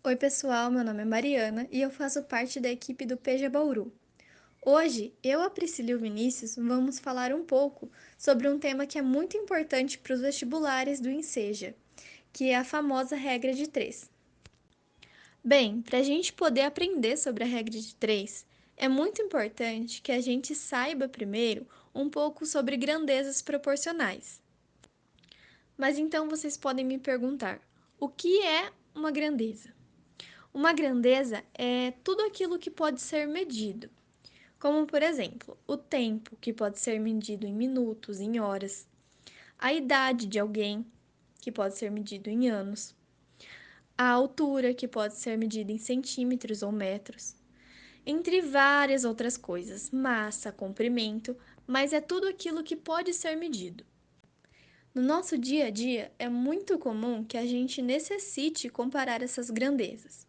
Oi, pessoal, meu nome é Mariana e eu faço parte da equipe do Peja Bauru. Hoje, eu, a Priscila e o Vinícius vamos falar um pouco sobre um tema que é muito importante para os vestibulares do Enseja, que é a famosa regra de três. Bem, para a gente poder aprender sobre a regra de três, é muito importante que a gente saiba primeiro um pouco sobre grandezas proporcionais. Mas então vocês podem me perguntar, o que é uma grandeza? Uma grandeza é tudo aquilo que pode ser medido, como, por exemplo, o tempo, que pode ser medido em minutos, em horas, a idade de alguém, que pode ser medido em anos, a altura, que pode ser medida em centímetros ou metros, entre várias outras coisas, massa, comprimento, mas é tudo aquilo que pode ser medido. No nosso dia a dia, é muito comum que a gente necessite comparar essas grandezas,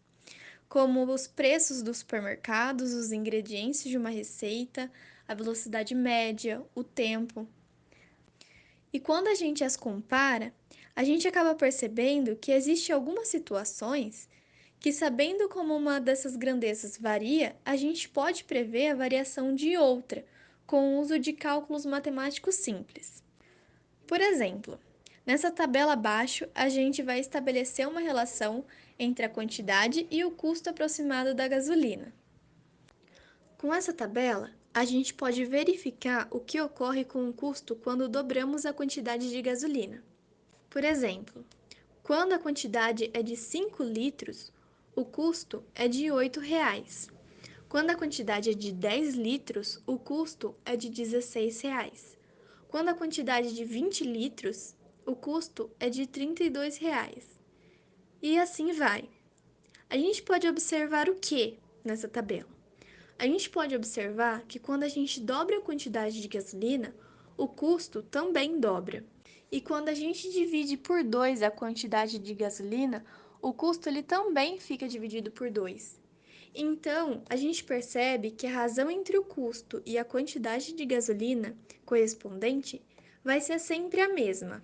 como os preços dos supermercados, os ingredientes de uma receita, a velocidade média, o tempo. E quando a gente as compara, a gente acaba percebendo que existem algumas situações que, sabendo como uma dessas grandezas varia, a gente pode prever a variação de outra, com o uso de cálculos matemáticos simples. Por exemplo, nessa tabela abaixo, a gente vai estabelecer uma relação entre a quantidade e o custo aproximado da gasolina. Com essa tabela, a gente pode verificar o que ocorre com o custo quando dobramos a quantidade de gasolina. Por exemplo, quando a quantidade é de 5 litros, o custo é de R$ 8,00. Quando a quantidade é de 10 litros, o custo é de R$ 16,00. Quando a quantidade é de 20 litros, o custo é de R$ 32,00. E assim vai. A gente pode observar o que nessa tabela? A gente pode observar que quando a gente dobra a quantidade de gasolina, o custo também dobra. E quando a gente divide por 2 a quantidade de gasolina, o custo ele também fica dividido por 2. Então, a gente percebe que a razão entre o custo e a quantidade de gasolina correspondente vai ser sempre a mesma.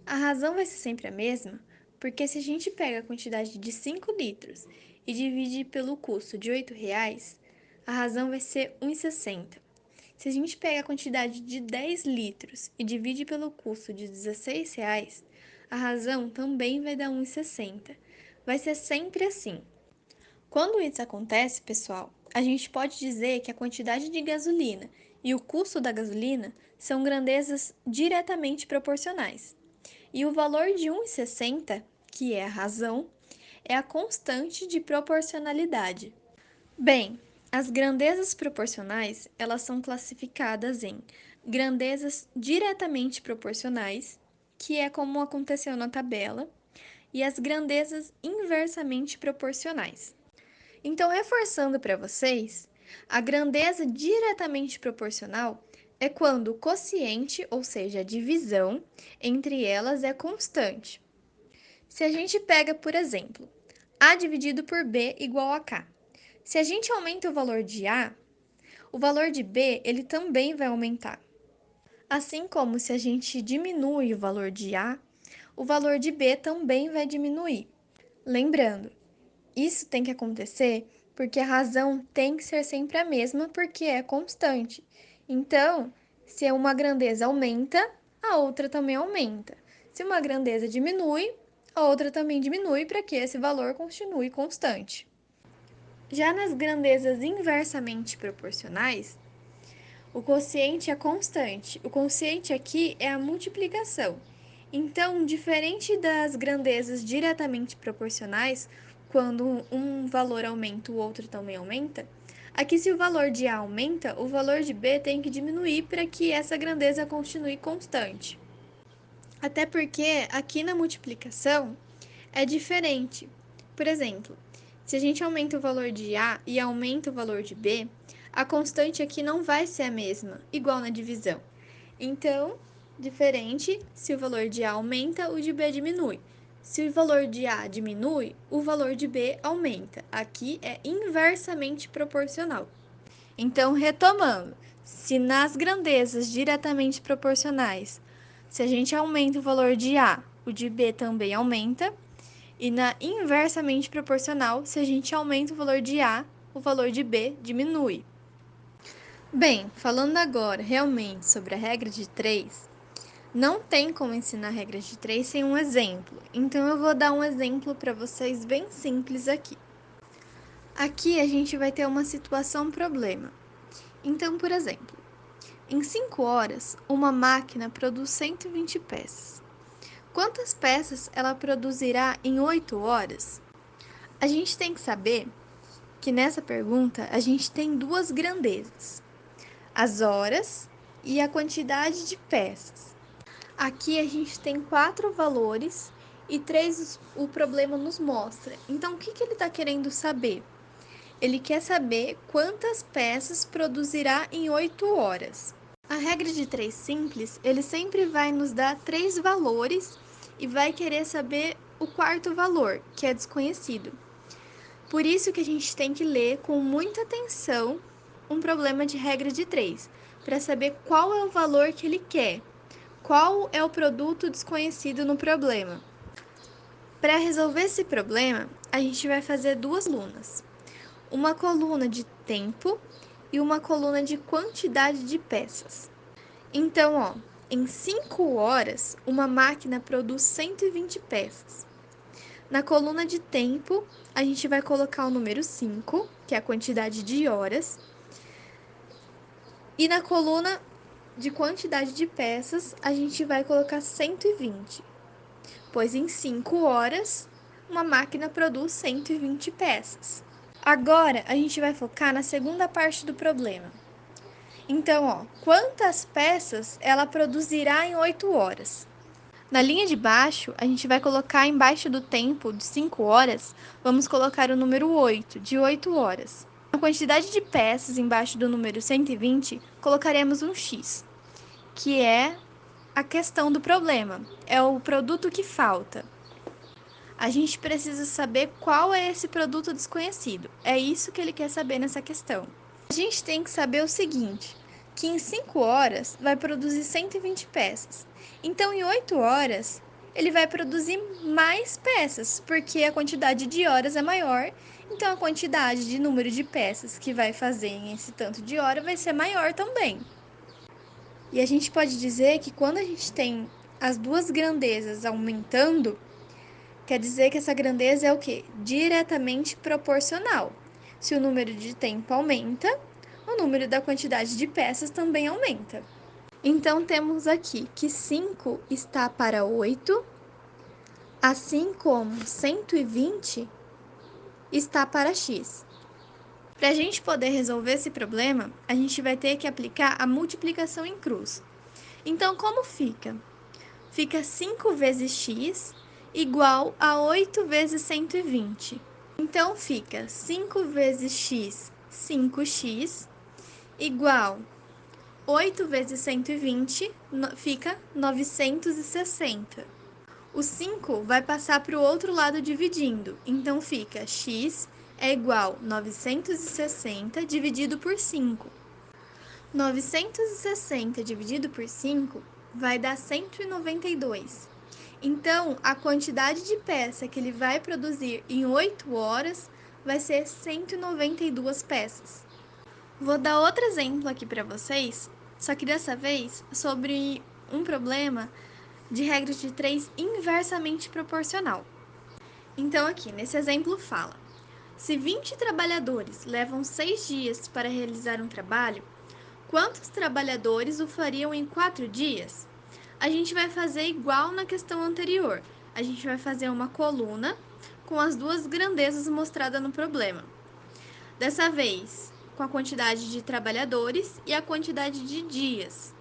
A razão vai ser sempre a mesma porque se a gente pega a quantidade de 5 litros e divide pelo custo de R$ 8,00, a razão vai ser 1,60. Se a gente pega a quantidade de 10 litros e divide pelo custo de R$ 16,00, a razão também vai dar 1,60. Vai ser sempre assim. Quando isso acontece, pessoal, a gente pode dizer que a quantidade de gasolina e o custo da gasolina são grandezas diretamente proporcionais. E o valor de 1,60, que é a razão, é a constante de proporcionalidade. Bem, as grandezas proporcionais, elas são classificadas em grandezas diretamente proporcionais, que é como aconteceu na tabela, e as grandezas inversamente proporcionais. Então, reforçando para vocês, a grandeza diretamente proporcional é quando o quociente, ou seja, a divisão entre elas é constante. Se a gente pega, por exemplo, A dividido por B igual a K. Se a gente aumenta o valor de A, o valor de B ele também vai aumentar. Assim como se a gente diminui o valor de A, o valor de B também vai diminuir. Lembrando, isso tem que acontecer porque a razão tem que ser sempre a mesma porque é constante. Então, se uma grandeza aumenta, a outra também aumenta. Se uma grandeza diminui, a outra também diminui para que esse valor continue constante. Já nas grandezas inversamente proporcionais, o quociente é constante. O quociente aqui é a multiplicação. Então, diferente das grandezas diretamente proporcionais, quando um valor aumenta, o outro também aumenta, aqui se o valor de A aumenta, o valor de B tem que diminuir para que essa grandeza continue constante. Até porque aqui na multiplicação é diferente. Por exemplo, se a gente aumenta o valor de A e aumenta o valor de B, a constante aqui não vai ser a mesma, igual na divisão. Então, diferente, se o valor de A aumenta, o de B diminui. Se o valor de A diminui, o valor de B aumenta. Aqui é inversamente proporcional. Então, retomando, se nas grandezas diretamente proporcionais, se a gente aumenta o valor de A, o de B também aumenta, e na inversamente proporcional, se a gente aumenta o valor de A, o valor de B diminui. Bem, falando agora realmente sobre a regra de 3, não tem como ensinar a regra de 3 sem um exemplo, então eu vou dar um exemplo para vocês bem simples aqui. Aqui a gente vai ter uma situação problema. Então, por exemplo, em 5 horas, uma máquina produz 120 peças. Quantas peças ela produzirá em 8 horas? A gente tem que saber que nessa pergunta a gente tem duas grandezas: as horas e a quantidade de peças. Aqui a gente tem 4 valores e 3 o problema nos mostra. Então, o que ele está querendo saber? Ele quer saber quantas peças produzirá em 8 horas. A regra de 3 simples, ele sempre vai nos dar 3 valores e vai querer saber o quarto valor, que é desconhecido. Por isso que a gente tem que ler com muita atenção um problema de regra de 3, para saber qual é o valor que ele quer, qual é o produto desconhecido no problema. Para resolver esse problema, a gente vai fazer duas colunas. Uma coluna de tempo e uma coluna de quantidade de peças. Então, em 5 horas, uma máquina produz 120 peças. Na coluna de tempo, a gente vai colocar o número 5, que é a quantidade de horas. E na coluna de quantidade de peças, a gente vai colocar 120, pois em 5 horas, uma máquina produz 120 peças. Agora, a gente vai focar na segunda parte do problema. Então, quantas peças ela produzirá em 8 horas? Na linha de baixo, a gente vai colocar embaixo do tempo de 5 horas, vamos colocar o número 8, de 8 horas. Na quantidade de peças embaixo do número 120, colocaremos um X, que é a questão do problema, é o produto que falta. A gente precisa saber qual é esse produto desconhecido. É isso que ele quer saber nessa questão. A gente tem que saber o seguinte, que em 5 horas vai produzir 120 peças. Então, em 8 horas, ele vai produzir mais peças, porque a quantidade de horas é maior. Então, a quantidade de número de peças que vai fazer em esse tanto de hora vai ser maior também. E a gente pode dizer que quando a gente tem as duas grandezas aumentando, quer dizer que essa grandeza é o quê? Diretamente proporcional. Se o número de tempo aumenta, o número da quantidade de peças também aumenta. Então, temos aqui que 5 está para 8, assim como 120 está para x. Para a gente poder resolver esse problema, a gente vai ter que aplicar a multiplicação em cruz. Então, como fica? Fica 5 vezes x igual a 8 vezes 120. Então, fica 5 vezes x, 5x, igual 8 vezes 120, fica 960. O 5 vai passar para o outro lado dividindo, então fica x é igual a 960 dividido por 5. 960 dividido por 5 vai dar 192. Então, a quantidade de peça que ele vai produzir em 8 horas vai ser 192 peças. Vou dar outro exemplo aqui para vocês, só que dessa vez sobre um problema de regra de 3 inversamente proporcional. Então, aqui nesse exemplo fala: se 20 trabalhadores levam 6 dias para realizar um trabalho, quantos trabalhadores o fariam em 4 dias? A gente vai fazer igual na questão anterior. A gente vai fazer uma coluna com as duas grandezas mostradas no problema. Dessa vez, com a quantidade de trabalhadores e a quantidade de dias.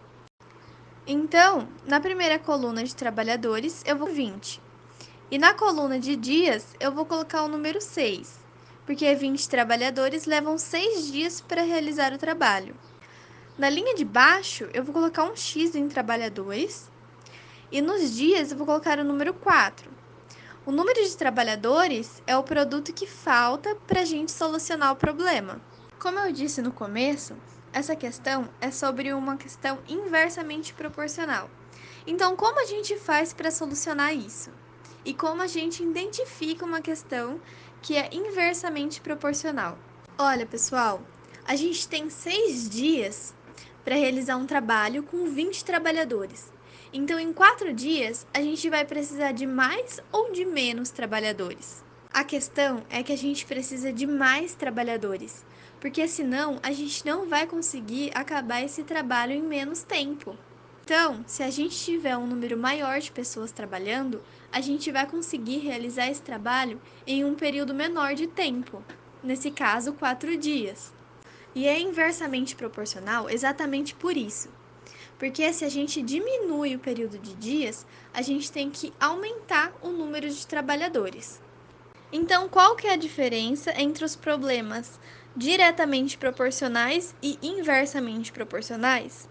Então, na primeira coluna de trabalhadores, eu vou 20. E na coluna de dias, eu vou colocar o número 6, porque 20 trabalhadores levam 6 dias para realizar o trabalho. Na linha de baixo, eu vou colocar um X em trabalhadores e nos dias eu vou colocar o número 4. O número de trabalhadores é o produto que falta para a gente solucionar o problema. Como eu disse no começo, essa questão é sobre uma questão inversamente proporcional. Então, como a gente faz para solucionar isso? e como a gente identifica uma questão que é inversamente proporcional. Olha, pessoal, a gente tem 6 dias para realizar um trabalho com 20 trabalhadores. Então, em 4 dias, a gente vai precisar de mais ou de menos trabalhadores? A questão é que a gente precisa de mais trabalhadores, porque senão a gente não vai conseguir acabar esse trabalho em menos tempo. Então, se a gente tiver um número maior de pessoas trabalhando, a gente vai conseguir realizar esse trabalho em um período menor de tempo, nesse caso, 4 dias. E é inversamente proporcional exatamente por isso, porque se a gente diminui o período de dias, a gente tem que aumentar o número de trabalhadores. Então, qual que é a diferença entre os problemas diretamente proporcionais e inversamente proporcionais?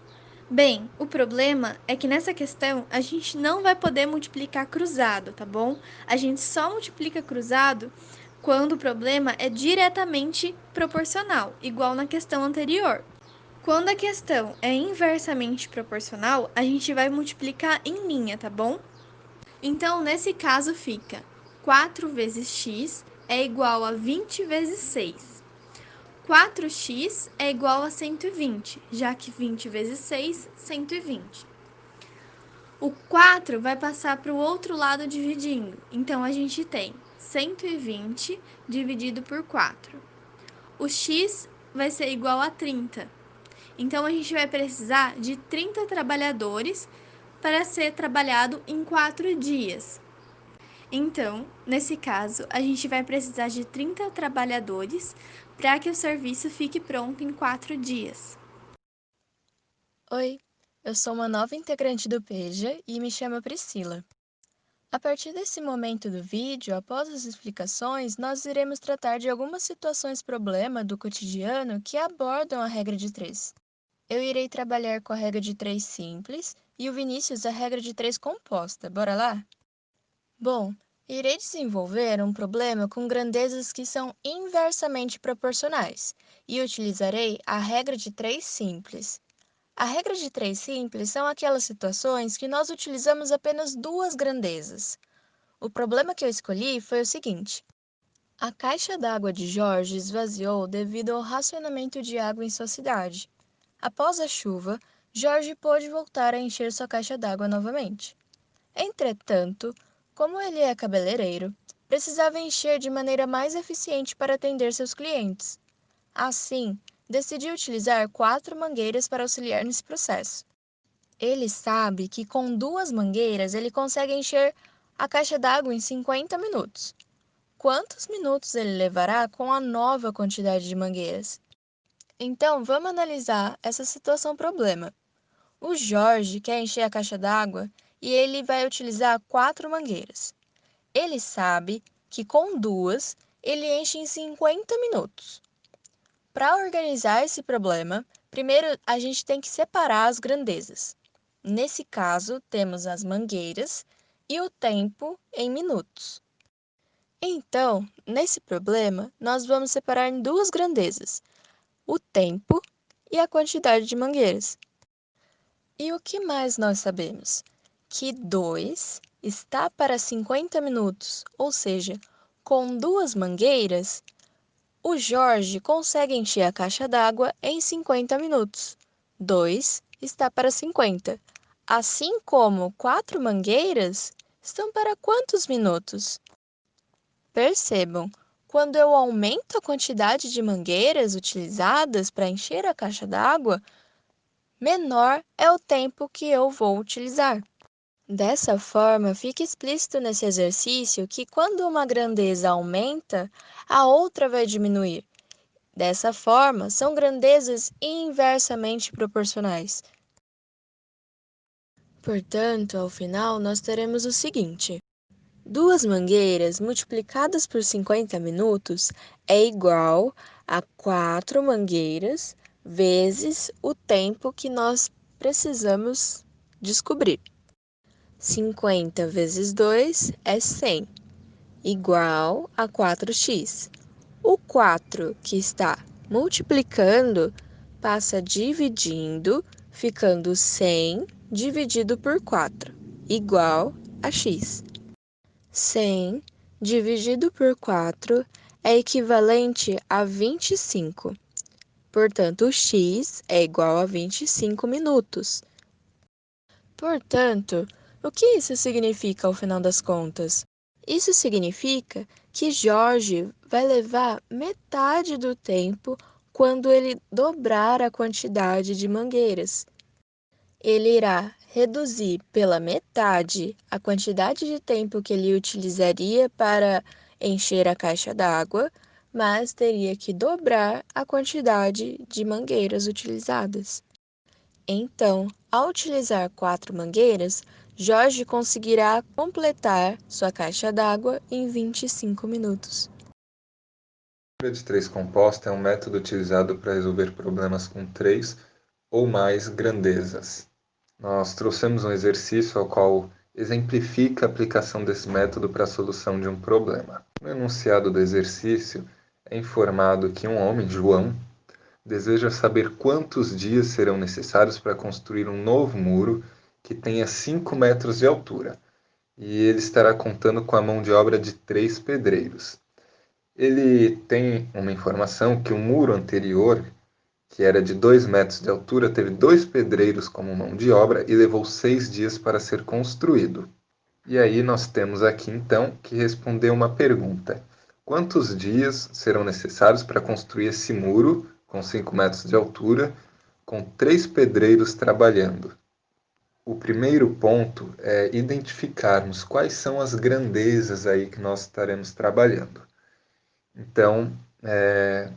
Bem, o problema é que nessa questão a gente não vai poder multiplicar cruzado, tá bom? A gente só multiplica cruzado quando o problema é diretamente proporcional, igual na questão anterior. Quando a questão é inversamente proporcional, a gente vai multiplicar em linha, tá bom? Então, nesse caso, fica 4 vezes x é igual a 20 vezes 6. 4x é igual a 120, já que 20 vezes 6, 120. O 4 vai passar para o outro lado dividindo, então a gente tem 120 dividido por 4. O x vai ser igual a 30, então a gente vai precisar de 30 trabalhadores para ser trabalhado em 4 dias. Então, nesse caso, a gente vai precisar de 30 trabalhadores para que o serviço fique pronto em 4 dias. Oi, eu sou uma nova integrante do PEJA e me chamo Priscila. A partir desse momento do vídeo, após as explicações, nós iremos tratar de algumas situações-problema do cotidiano que abordam a regra de 3. Eu irei trabalhar com a regra de 3 simples e o Vinícius a regra de 3 composta. Bora lá? Bom, irei desenvolver um problema com grandezas que são inversamente proporcionais e utilizarei a regra de 3 simples. A regra de 3 simples são aquelas situações que nós utilizamos apenas duas grandezas. O problema que eu escolhi foi o seguinte: a caixa d'água de Jorge esvaziou devido ao racionamento de água em sua cidade. Após a chuva, Jorge pôde voltar a encher sua caixa d'água novamente. Entretanto, como ele é cabeleireiro, precisava encher de maneira mais eficiente para atender seus clientes. Assim, decidiu utilizar 4 mangueiras para auxiliar nesse processo. Ele sabe que com 2 mangueiras ele consegue encher a caixa d'água em 50 minutos. Quantos minutos ele levará com a nova quantidade de mangueiras? Então, vamos analisar essa situação-problema. O Jorge quer encher a caixa d'água e ele vai utilizar 4 mangueiras. Ele sabe que com 2 ele enche em 50 minutos. Para organizar esse problema, primeiro a gente tem que separar as grandezas. Nesse caso, temos as mangueiras e o tempo em minutos. Então, nesse problema, nós vamos separar em duas grandezas: o tempo e a quantidade de mangueiras. E o que mais nós sabemos? Que 2 está para 50 minutos, ou seja, com 2 mangueiras, o Jorge consegue encher a caixa d'água em 50 minutos. 2 está para 50. Assim como 4 mangueiras estão para quantos minutos? Percebam, quando eu aumento a quantidade de mangueiras utilizadas para encher a caixa d'água, menor é o tempo que eu vou utilizar. Dessa forma, fica explícito nesse exercício que quando uma grandeza aumenta, a outra vai diminuir. Dessa forma, são grandezas inversamente proporcionais. Portanto, ao final, nós teremos o seguinte: 2 mangueiras multiplicadas por 50 minutos é igual a 4 mangueiras vezes o tempo que nós precisamos descobrir. 50 vezes 2 é 100, igual a 4x. O 4 que está multiplicando passa dividindo, ficando 100 dividido por 4, igual a x. 100 dividido por 4 é equivalente a 25. Portanto, o x é igual a 25 minutos. Portanto, o que isso significa ao final das contas? Isso significa que Jorge vai levar metade do tempo quando ele dobrar a quantidade de mangueiras. Ele irá reduzir pela metade a quantidade de tempo que ele utilizaria para encher a caixa d'água, mas teria que dobrar a quantidade de mangueiras utilizadas. Então, ao utilizar 4 mangueiras, Jorge conseguirá completar sua caixa d'água em 25 minutos. A regra de três composta é um método utilizado para resolver problemas com três ou mais grandezas. Nós trouxemos um exercício ao qual exemplifica a aplicação desse método para a solução de um problema. No enunciado do exercício é informado que um homem, João, deseja saber quantos dias serão necessários para construir um novo muro que tenha 5 metros de altura, e ele estará contando com a mão de obra de 3 pedreiros. Ele tem uma informação que o muro anterior, que era de 2 metros de altura, teve 2 pedreiros como mão de obra e levou 6 dias para ser construído. E aí nós temos aqui então que responder uma pergunta: quantos dias serão necessários para construir esse muro com 5 metros de altura, com 3 pedreiros trabalhando? O primeiro ponto é identificarmos quais são as grandezas aí que nós estaremos trabalhando. Então,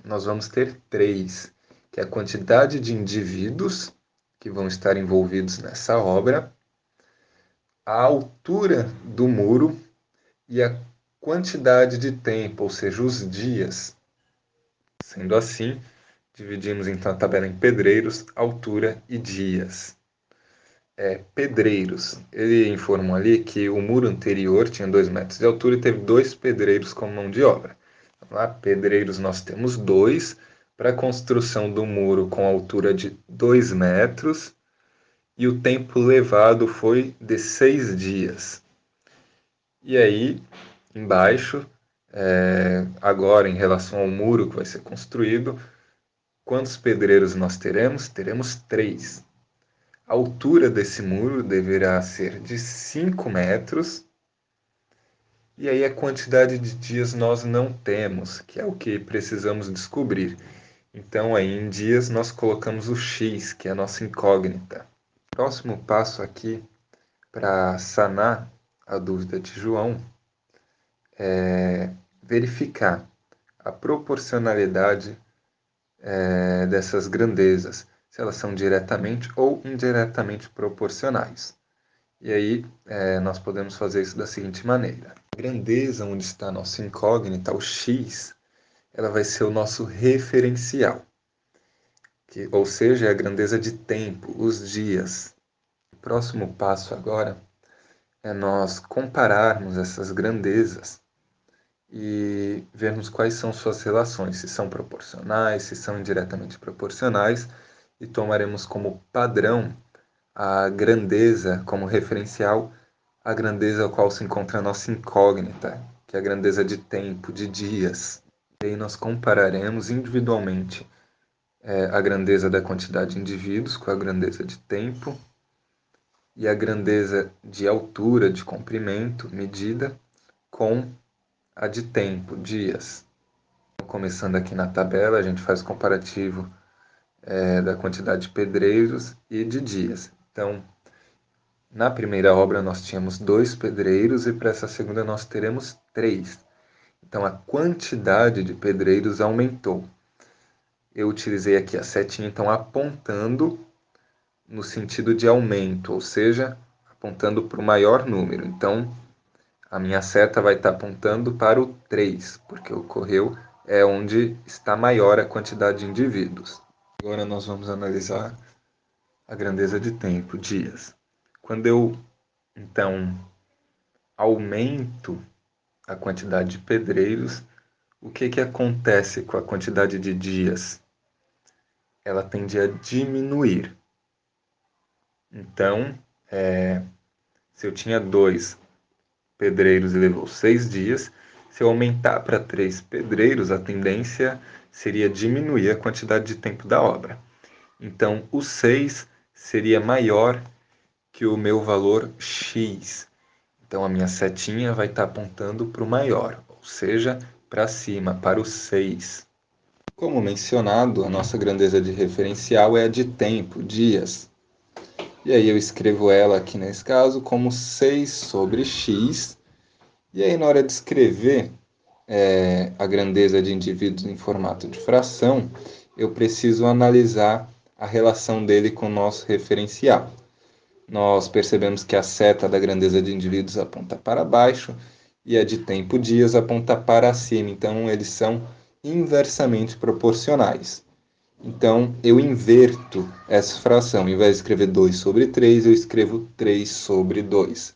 nós vamos ter 3, que é a quantidade de indivíduos que vão estar envolvidos nessa obra, a altura do muro e a quantidade de tempo, ou seja, os dias. Sendo assim, dividimos então a tabela em pedreiros, altura e dias. Pedreiros. Ele informou ali que o muro anterior tinha 2 metros de altura e teve 2 pedreiros como mão de obra. Vamos lá, pedreiros nós temos 2 para a construção do muro com altura de 2 metros e o tempo levado foi de 6 dias. E aí, embaixo, agora em relação ao muro que vai ser construído, quantos pedreiros nós teremos? Teremos 3. A altura desse muro deverá ser de 5 metros. E aí a quantidade de dias nós não temos, que é o que precisamos descobrir. Então aí em dias nós colocamos o x, que é a nossa incógnita. O próximo passo aqui para sanar a dúvida de João é verificar a proporcionalidade dessas grandezas, se elas são diretamente ou indiretamente proporcionais. E aí nós podemos fazer isso da seguinte maneira: a grandeza onde está a nossa incógnita, o x, ela vai ser o nosso referencial, ou seja, é a grandeza de tempo, os dias. O próximo passo agora é nós compararmos essas grandezas e vermos quais são suas relações, se são proporcionais, se são indiretamente proporcionais, e tomaremos como padrão a grandeza como referencial, a grandeza ao qual se encontra a nossa incógnita, que é a grandeza de tempo, de dias. E aí nós compararemos individualmente a grandeza da quantidade de indivíduos com a grandeza de tempo e a grandeza de altura, de comprimento, medida, com a de tempo, dias. Começando aqui na tabela, a gente faz o comparativo da quantidade de pedreiros e de dias. Então, na primeira obra nós tínhamos 2 pedreiros e para essa segunda nós teremos 3. Então, a quantidade de pedreiros aumentou. Eu utilizei aqui a setinha, então, apontando no sentido de aumento, ou seja, apontando para o maior número. Então, a minha seta vai estar apontando para o 3, porque ocorreu onde está maior a quantidade de indivíduos. Agora nós vamos analisar a grandeza de tempo, dias. Quando eu, então, aumento a quantidade de pedreiros, o que acontece com a quantidade de dias? Ela tende a diminuir. Então, se eu tinha 2 pedreiros e levou 6 dias. Se eu aumentar para 3 pedreiros, a tendência seria diminuir a quantidade de tempo da obra. Então, o 6 seria maior que o meu valor x. Então, a minha setinha vai estar apontando para o maior, ou seja, para cima, para o 6. Como mencionado, a nossa grandeza de referencial é a de tempo, dias. E aí eu escrevo ela aqui nesse caso como 6 sobre x. E aí na hora de escrever a grandeza de indivíduos em formato de fração, eu preciso analisar a relação dele com o nosso referencial. Nós percebemos que a seta da grandeza de indivíduos aponta para baixo e a de tempo dias aponta para cima. Então, eles são inversamente proporcionais. Então, eu inverto essa fração. Ao invés de escrever 2 sobre 3, eu escrevo 3 sobre 2.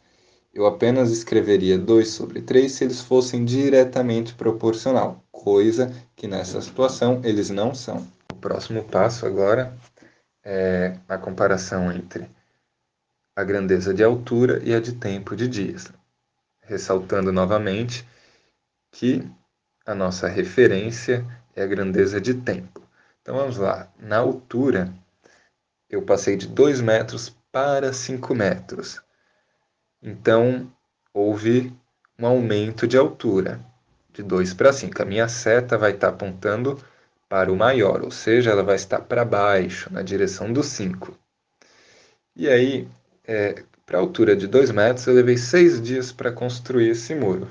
Eu apenas escreveria 2 sobre 3 se eles fossem diretamente proporcional, coisa que nessa situação eles não são. O próximo passo agora é a comparação entre a grandeza de altura e a de tempo de dias, ressaltando novamente que a nossa referência é a grandeza de tempo. Então vamos lá, na altura eu passei de 2 metros para 5 metros. Então houve um aumento de altura, de 2 para 5. A minha seta vai estar apontando para o maior, ou seja, ela vai estar para baixo, na direção do 5. E aí, para a altura de 2 metros, eu levei 6 dias para construir esse muro.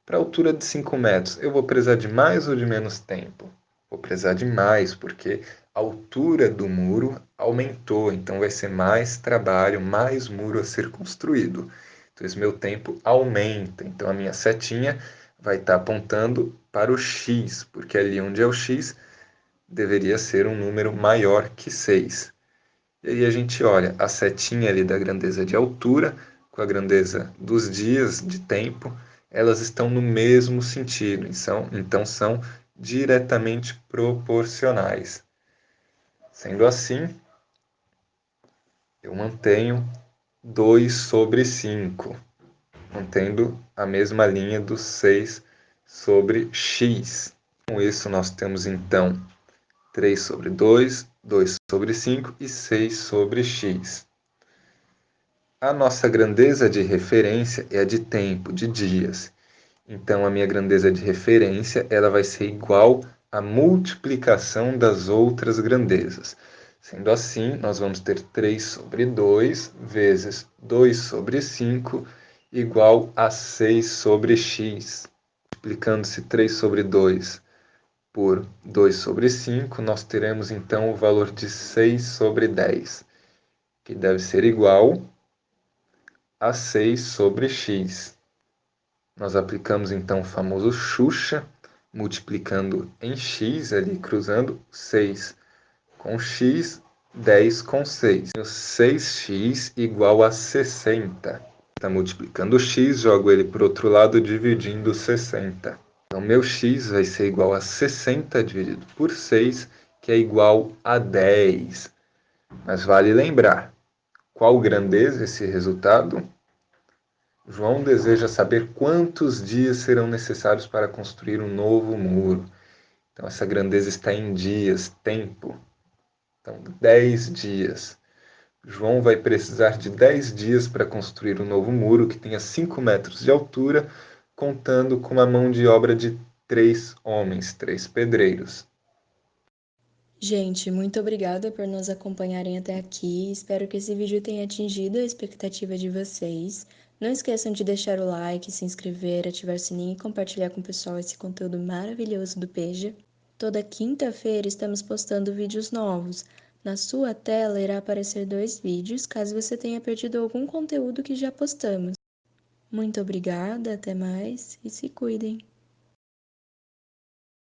Para a altura de 5 metros, eu vou precisar de mais ou de menos tempo? Vou precisar de mais, porque a altura do muro aumentou, então vai ser mais trabalho, mais muro a ser construído. Então, esse meu tempo aumenta. Então, a minha setinha vai estar apontando para o x, porque ali onde é o x deveria ser um número maior que 6. E aí a gente olha a setinha ali da grandeza de altura com a grandeza dos dias de tempo, elas estão no mesmo sentido, então são diretamente proporcionais. Sendo assim, eu mantenho 2 sobre 5, mantendo a mesma linha do 6 sobre x. Com isso, nós temos então 3 sobre 2, 2 sobre 5 e 6 sobre x. A nossa grandeza de referência é a de tempo, de dias. Então, a minha grandeza de referência ela vai ser igual à multiplicação das outras grandezas. Sendo assim, nós vamos ter 3 sobre 2 vezes 2 sobre 5 igual a 6 sobre x. Multiplicando-se 3 sobre 2 por 2 sobre 5, nós teremos então o valor de 6 sobre 10, que deve ser igual a 6 sobre x. Nós aplicamos então o famoso Xuxa, multiplicando em x, ali cruzando 6 com x, 10 com 6. 6x igual a 60. Está multiplicando o x, jogo ele para o outro lado, dividindo 60. Então, meu x vai ser igual a 60 dividido por 6, que é igual a 10. Mas vale lembrar, qual grandeza esse resultado? João deseja saber quantos dias serão necessários para construir um novo muro. Então, essa grandeza está em dias, tempo. Então, 10 dias. João vai precisar de 10 dias para construir um novo muro que tenha 5 metros de altura, contando com uma mão de obra de 3 homens, 3 pedreiros. Gente, muito obrigada por nos acompanharem até aqui. Espero que esse vídeo tenha atingido a expectativa de vocês. Não esqueçam de deixar o like, se inscrever, ativar o sininho e compartilhar com o pessoal esse conteúdo maravilhoso do Peja. Toda quinta-feira estamos postando vídeos novos. Na sua tela irá aparecer 2 vídeos, caso você tenha perdido algum conteúdo que já postamos. Muito obrigada, até mais e se cuidem!